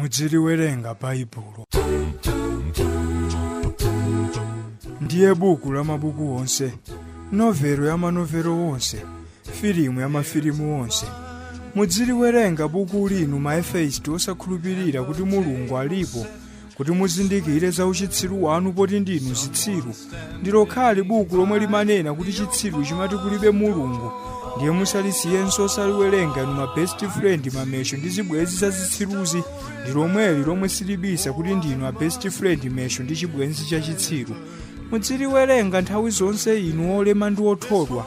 mudziliwerenga baibulo. Ndiye buku la mabuku onse, novelo ya manovelo onse, filimu ya mafilimu onse. Mudziliwerenga buku linu maefeisti osakhulupirira kuti Mulungu alipo, kuti muzindikire za uchitsiru wanu poti ndinu zitsiru. Ndilo khali buku lomwe limanena kuti chitsiru chimati kulibe Mulungu. Ndiye musalisiyenso osaliwerenga inu ma best friend mamesho ndi zibwenzi za zitsiruzi. Ndi lomweli lomwe silibisa kuti ndinu a best friend mesho ndi chibwenzi cha chitsiru. Mudziliwerenga nthawi zonse inu olema ndi othodwa,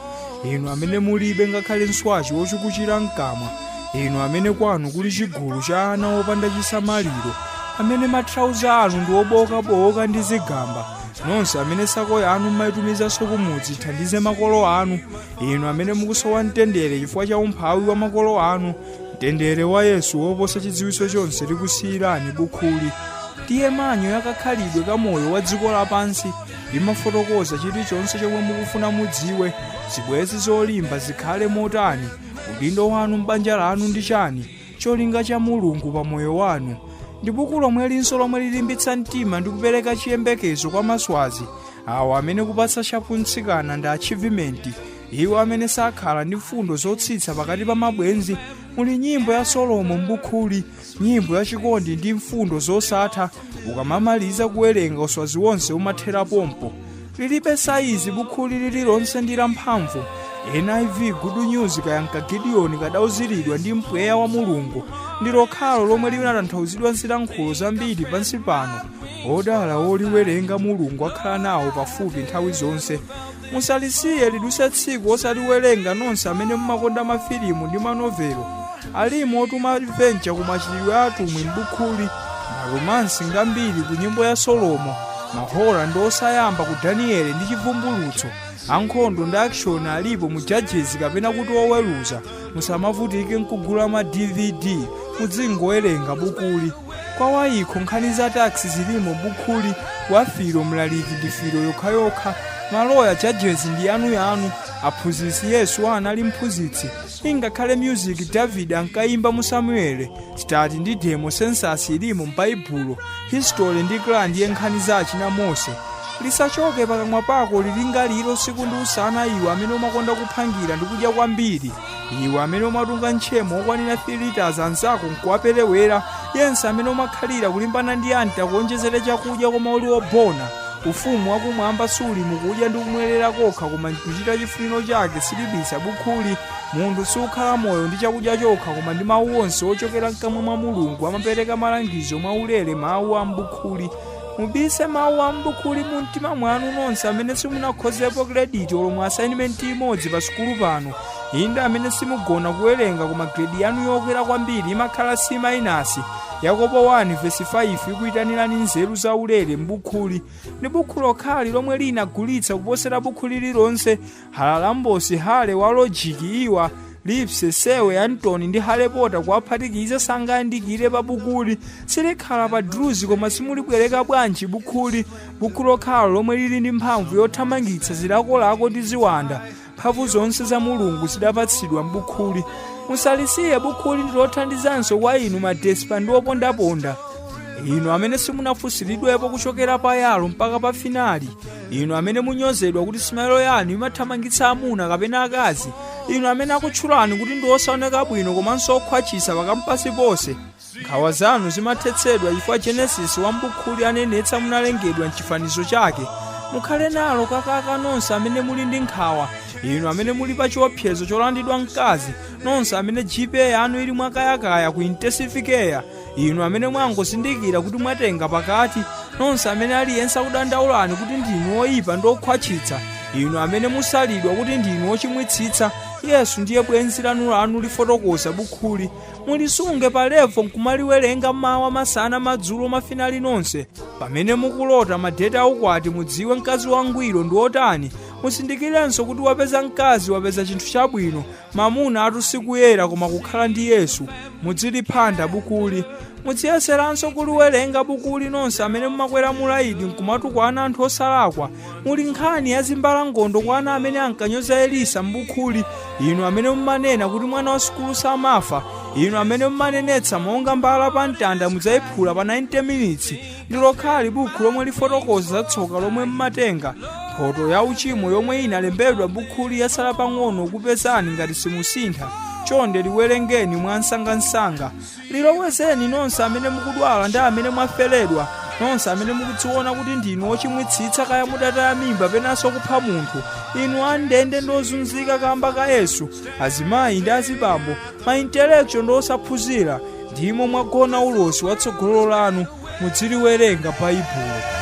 inu amene mulibe ngakhale nswachi wochikuchira mkamwa, inu amene kwanu kuli chigulu cha ana opanda chisamaliro, amene matrauza anu ndi obowokabowoka ndi zigamba, nonse amene sako yanu mmayitumizanso kumudzi thandize makolo anu, inu amene mukusowa mtendere chifukwa cha umphawi wa makolo anu. Mtendere wa Yesu woposa chidziwitso chonse likusiyirani bukhuli. Ndiye manyo yakakhalidwe ka moyo wa dziko lapansi limafotokoza chilichonse chomwe mukufuna mudziwe. Zibwenzi zolimba zikhale motani, udindo wanu m'banja lanu ndi chani, cholinga cha Mulungu pa moyo wanu. Ndi buku lomwe linso lomwe lilimbitsa mtima ndi kupereka chiyembekezo kwa maswazi, awo amene kupatsa chapuntsikana ndi achievement, iwo amene sakhala ndi mfundo zotsitsa pakati pa mabwenzi. Muli nyimbo ya Solomo m'bukhuli, nyimbo ya chikondi ndi mfundo zosatha. Ukamamaliza kuwerenga uswazi wonse umathera pompo. Lilibe saizi bukhuli lililonse ndi lamphamvu. NIV Good News kayanka Gideoni kadauziridwa ndi mpweya wa Mulungu. Ndi lokhalo lomwe linatanthauzidwa zilankhulo zambiri pansi pano. Odala oliwerenga Mulungu akhala nawo pafupi nthawi zonse. Musalisiye liduse tsiku osaliwerenga nonse amene mumakonda mafilimu ndi manovelo. Alimo otuma adventure kumachitidwe atumwi m'bukhuli, maromansi ngambiri ku nyimbo ya Solomo, mahora ndi osayamba ku Danieli ndi chivumbulutso, ankhondo ndi action alipo mu Judges kapena kuti oweruza. Musamavutike nkugula ma DVD, mudzingowerenga bukhuli. Kwa wayikho nkhani za taxi zilimo bukhuli, wafiro mlaliki ndi firo yokhayokha, maloya Judges ndi yanu, aphunzitsi Yesu anali mphunzitsi. Ingakhale music David ankayimba mu Samuele, stati ndi demo census ilimo m'Baibulo, history ndi grand yenkhani za achina Mose. Lisachoke pakamwa pako lilingaliro siku ndi usana, iwe amene umakonda kuphangira ndi kudya kwambiri, iwe amene umatunga ntchemo okwanira 3 liters anzako nkuwaperewera, yense amene umakhalira kulimbana ndi anta kuonjezera chakudya koma uli wobona. Ufumu wakumwamba suli mukudya ndi kumwerera kokha, koma nkuchita chifuniro chake silibisa bukhuli. Munthu sukhala moyo ndi chakudya chokha, koma ndi mawu onse ochokera mkamwa mwa Mulungu amapereka malangizo mwaulere mawu a m'bukhuli. Mubise mawu a m'bukhuli mu mtima mwanu nonse amene simunakhozepo credit olomwe assignment imodzi pa sukulu pano. Inde amene simugona kuwerenga koma grade yanu yokwera kwambiri imakhala C-. Yakobo 1:5 ikuyitanirani nzeru za ulere m'bukhuli. Ndi buku lokhali lomwe linagulitsa kuposera bukhuli lilonse. Halalambosi Hale wa Logic Iwa, Lipse Sewe Antony ndi Harry Potter kuwaphatikiza sangayandikire pa bukhuli. Silikhala pa druzi koma simulibwereka bwanji bukhuli. Buku lokhalo lomwe lili ndi mphamvu yothamangitsa zilakolako ndi ziwanda. Mphamvu zonse za Mulungu zidapatsidwa m'bukhuli. Musalisiye bukhuli ndilothandizanso kwa inu madespa ndi opondaponda, inu amene simunafusiridwepo kuchokera payalo mpaka pa finali, inu amene munyozedwa kuti simailo yanu imathamangitsa amuna kapena akazi, inu amene akutchulani kuti ndi osaoneka bwino komanso okhwachisa pakampasi ponse. Nkhawa zanu zimathetsedwa chifukwa Genesis wa m'bukhuli anenetsa munalengedwa m'chifanizo chake. Mukhale nalo kakaka nonse amene muli ndi nkhawa, inu amene muli pa chiopsezo cholandidwa mkazi, nonse amene GPA yanu ili mwakayakaya ku intensive, inu amene mwangozindikira kuti mwatenga pakati, nonse amene aliyense akudandaulani kuti ndinu oyipa ndi okhwachitsa, inu amene musalidwa kuti ndinu ochimwitsitsa. Yesu ndiye bwenzi lanu lifotokoza bukhuli. Mulisunge pa levo nkumaliwerenga mawa masana madzulo mafinali nonse. Pamene mukulota madeta aukwati mudziwe mkazi wangwiro ndi otani. Musindikirenso kuti wapeza mkazi wapeza chinthu chabwino. Mamuna atusikuyera koma kukhala ndi Yesu. Mudziliphanda bukhuli. Mudziyeseranso kuliwerenga bukhuli nonse amene mumakwera mulaidi nkumatukwana anthu osalakwa. Muli nkhani ya zimbalangondo kwa ana amene ankanyoza Elisa m'bukhuli. Inu amene mumanena kuti mwana wa sukulu samafa, inu amene mmanenetsa monga mbala pa mtanda mudzayiphula pa 90 minutes ndi lokhali buku lomwe lifotokoza za tsoka lomwe mmatenga mphoto ya uchimo yomwe inalembedwa bukhuli yasala pang'ono kupezani ngati simusintha chonde liwerengeni mwansangansanga lilowezeni nonse amene mukudwala ndi amene mwaferedwa nonse amene mukudziona kuti ndinu ochimwitsitsa kaya mudataya mimba penanso kupha munthu inu andende ndozunzika kamba ka Yesu azimayi ndi azibambo maintelektual ndi osaphunzira ndimo mwagona ulosi watsogolo lanu mudziliwerenga baibulo.